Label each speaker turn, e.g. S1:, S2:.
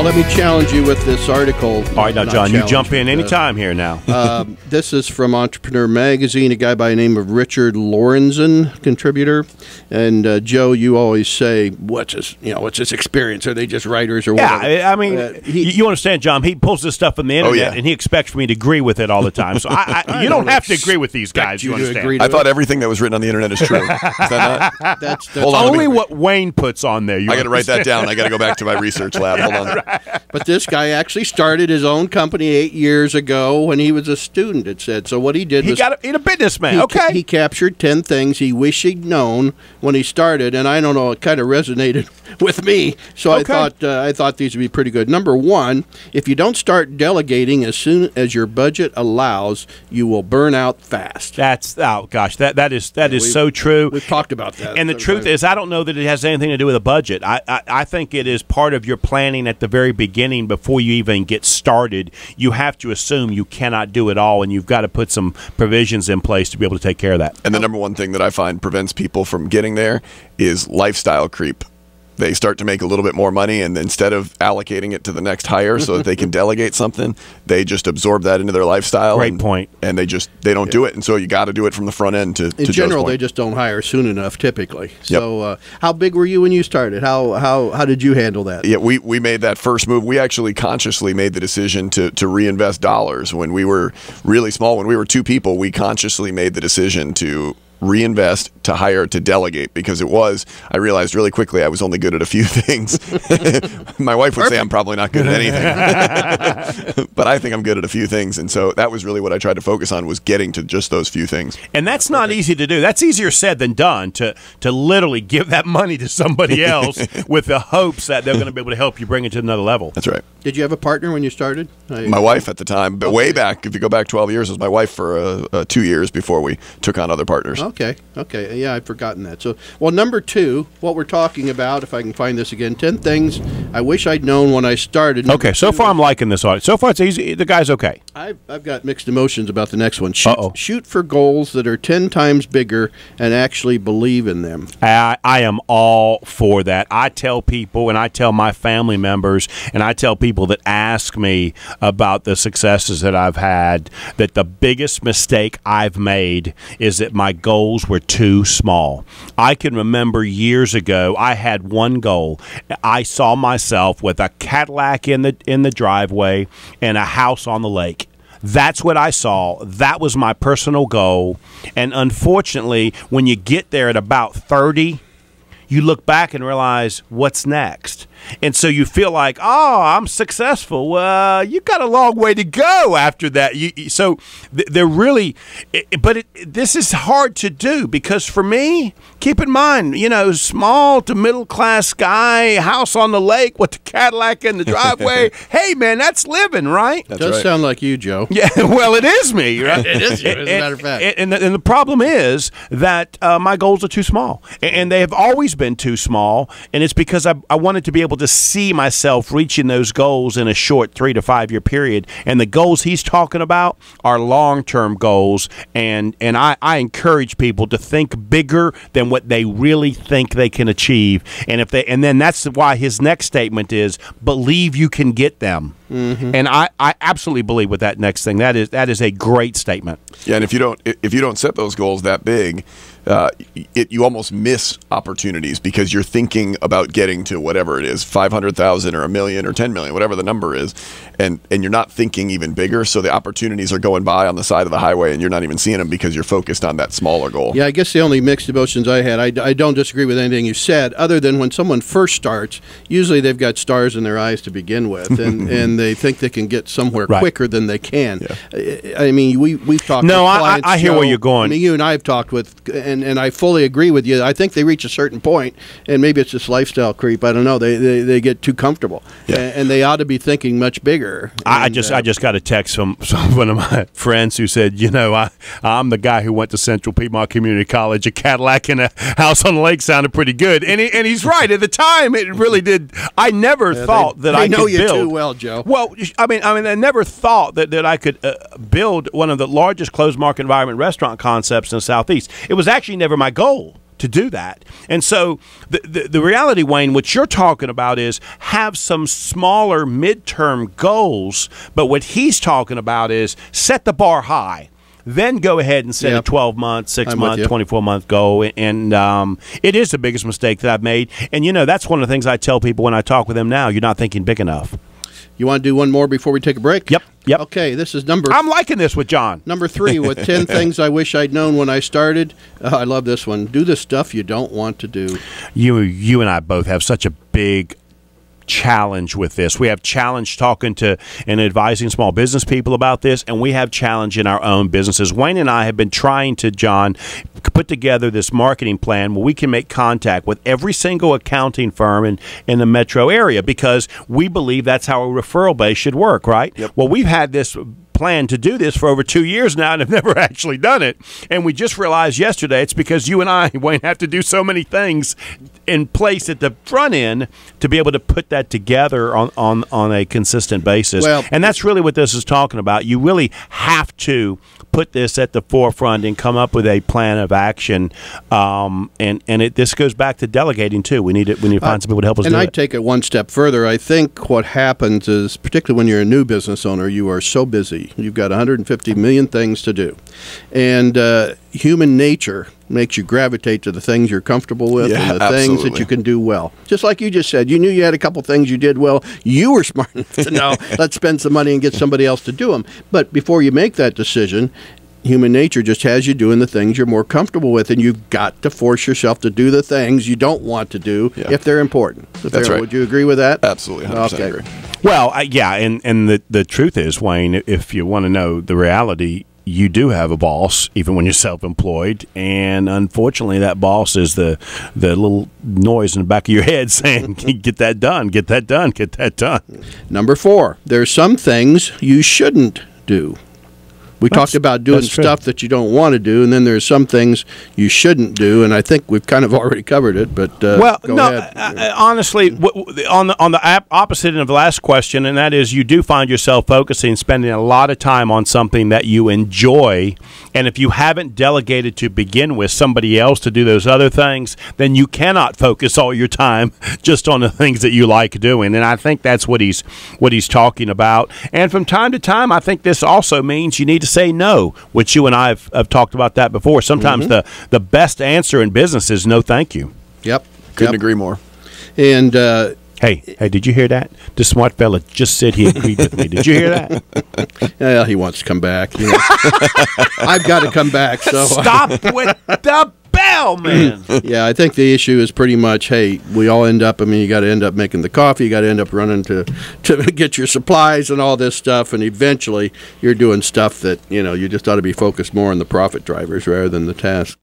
S1: let me challenge you with this article.
S2: All right, now, John, you jump in anytime here now.
S1: This is from Entrepreneur Magazine, a guy by the name of Richard Lorenzen, contributor. And Joe, you always say, "What's his experience? Are they just writers or whatever?"
S2: Yeah, I mean, you understand, John. He pulls this stuff from the internet, and he expects for me to agree with it all the time. So you don't have to agree with these guys. You understand?
S3: I thought everything that was written on the internet is true. Is that not?
S1: That's
S2: Hold on, only what Wayne puts on there.
S3: I got to write that down. I got to go back to my research lab. Hold on.
S1: But this guy actually started his own company 8 years ago when he was a student, it said. So what he did was...
S2: He's a businessman, okay.
S1: He captured 10 things he wished he'd known when he started, and I don't know, it kind of resonated with me. So I thought these would be pretty good. Number one, if you don't start delegating as soon as your budget allows, you will burn out fast.
S2: That is so true.
S1: We've talked about that.
S2: And the truth is, I don't know that it has anything to do with a budget. I think it is part of your planning at the very beginning before you even get started. You have to assume you cannot do it all, and you've got to put some provisions in place to be able to take care of that.
S3: And the number one thing that I find prevents people from getting there is lifestyle creep. They start to make a little bit more money, and instead of allocating it to the next hire so that they can delegate something, they just absorb that into their lifestyle.
S2: Great point.
S3: And they don't do it, and so you got to do it from the front end.
S1: In general, they just don't hire soon enough, typically. So, how big were you when you started? How did you handle that?
S3: Yeah, we made that first move. We actually consciously made the decision to reinvest dollars when we were really small. When we were 2 people, we consciously made the decision to reinvest, to hire, to delegate, because I realized really quickly I was only good at a few things. My wife would say I'm probably not good at anything, but I think I'm good at a few things, and so that was really what I tried to focus on, was getting to just those few things.
S2: And that's not easy to do. That's easier said than done, to literally give that money to somebody else with the hopes that they're going to be able to help you bring it to another level.
S3: That's right.
S1: Did you have a partner when you started?
S3: My wife at the time, but way back, if you go back 12 years, it was my wife for 2 years before we took on other partners.
S1: Okay. Yeah, I'd forgotten that. So, well, number 2, what we're talking about, if I can find this again, 10 things I wish I'd known when I started.
S2: Okay, so far I'm liking this audit. So far it's easy. The guy's okay.
S1: I've got mixed emotions about the next one. Shoot for goals that are 10 times bigger and actually believe in them.
S2: I am all for that. I tell people, and I tell my family members, and I tell people that ask me about the successes that I've had, that the biggest mistake I've made is that my goals were too small. I can remember years ago, I had one goal. I saw myself with a Cadillac in the driveway and a house on the lake. That's what I saw. That was my personal goal. And unfortunately, when you get there at about 30, you look back and realize, what's next? And so you feel like, oh, I'm successful. Well, you got a long way to go after that. So they're really, but this is hard to do, because for me, keep in mind, small to middle class guy, house on the lake with the Cadillac in the driveway. Hey, man, that's living, right?
S1: That does sound like you, Joe.
S2: Yeah, well, it is me, right?
S1: It is you, as a matter of fact.
S2: And the problem is that my goals are too small, and they have always been too small, and it's because I wanted to be able to see myself reaching those goals in a short 3 to 5 year period. And the goals he's talking about are long-term goals, and I encourage people to think bigger than what they really think they can achieve. And then that's why his next statement is, believe you can get them. Mm-hmm. And I absolutely believe with that next thing. That is a great statement.
S3: Yeah, and if you don't set those goals that big, you almost miss opportunities, because you're thinking about getting to whatever it is, 500,000 or a million or 10 million, whatever the number is, and you're not thinking even bigger. So the opportunities are going by on the side of the highway, and you're not even seeing them because you're focused on that smaller goal.
S1: Yeah, I guess the only mixed emotions I had, I don't disagree with anything you said, other than when someone first starts, usually they've got stars in their eyes to begin with, and they think they can get somewhere quicker than they can. Yeah. I mean, we've talked.
S2: No,
S1: with clients,
S2: I hear where you're going.
S1: I mean, you and I have talked with, and I fully agree with you. I think they reach a certain point, and maybe it's just lifestyle creep. I don't know. They get too comfortable, and they ought to be thinking much bigger.
S2: I just got a text from one of my friends who said, I'm the guy who went to Central Piedmont Community College. A Cadillac and a house on the lake sounded pretty good, and he's right. At the time, it really did. I never thought that I could build.
S1: I know you too well, Joe.
S2: Well, I mean, I never thought that I could build one of the largest closed market environment restaurant concepts in the Southeast. It was actually never my goal. to do that. And so the reality, Wayne, what you're talking about is have some smaller midterm goals, but what he's talking about is set the bar high. Then go ahead and set a 12-month, 6-month, 24-month goal. And it is the biggest mistake that I've made. And, that's one of the things I tell people when I talk with them now. You're not thinking big enough.
S1: You want to do one more before we take a break?
S2: Yep.
S1: Okay, this is I'm
S2: liking this with John.
S1: Number 3, with 10 things I wish I'd known when I started. I love this one. Do the stuff you don't want to do.
S2: You and I both have such a big challenge with this. We have challenge talking to and advising small business people about this, and we have challenge in our own businesses. Wayne and I have been trying to, John, put together this marketing plan where we can make contact with every single accounting firm in the metro area, because we believe that's how a referral base should work, right?
S3: Yep.
S2: Well, we've had this plan to do this for over 2 years now and have never actually done it. And we just realized yesterday it's because you and I, Wayne, have to do so many things in place at the front end to be able to put that together on a consistent basis.
S1: Well,
S2: and that's really what this is talking about. You really have to put this at the forefront and come up with a plan of action. This goes back to delegating too. We need to find some people to help us do it.
S1: And I take it one step further. I think what happens is, particularly when you're a new business owner, you are so busy. You've got 150 million things to do. And human nature makes you gravitate to the things you're comfortable with and the things that you can do well. Just like you just said, you knew you had a couple things you did well. You were smart enough to know, let's spend some money and get somebody else to do them. But before you make that decision, human nature just has you doing the things you're more comfortable with, and you've got to force yourself to do the things you don't want to do if they're important.
S3: That's right.
S1: Would you agree with that?
S3: Absolutely, 100% agree.
S2: Well, and the truth is, Wayne, if you want to know the reality, you do have a boss, even when you're self-employed, and unfortunately that boss is the little noise in the back of your head saying, get that done, get that done, get that done.
S1: Number 4, there's some things you shouldn't do. We talked about doing stuff that you don't want to do, and then there's some things you shouldn't do, and I think we've kind of already covered it. But go ahead.
S2: Honestly, on the opposite of the last question, and that is, you do find yourself focusing, spending a lot of time on something that you enjoy, and if you haven't delegated to begin with somebody else to do those other things, then you cannot focus all your time just on the things that you like doing. And I think that's what he's talking about. And from time to time, I think this also means you need to say no, which you and I have talked about that before. Sometimes the best answer in business is no thank you.
S1: Yep.
S3: Couldn't agree more.
S1: And
S2: hey, did you hear that? The smart fella just said he agreed with me. Did you hear that?
S1: Well, he wants to come back. I've got to come back. So
S2: stop with the bell, man.
S1: Yeah, I think the issue is pretty much, hey, we all end up, you got to end up making the coffee, you got to end up running to get your supplies and all this stuff, and eventually you're doing stuff that, you just ought to be focused more on the profit drivers rather than the task.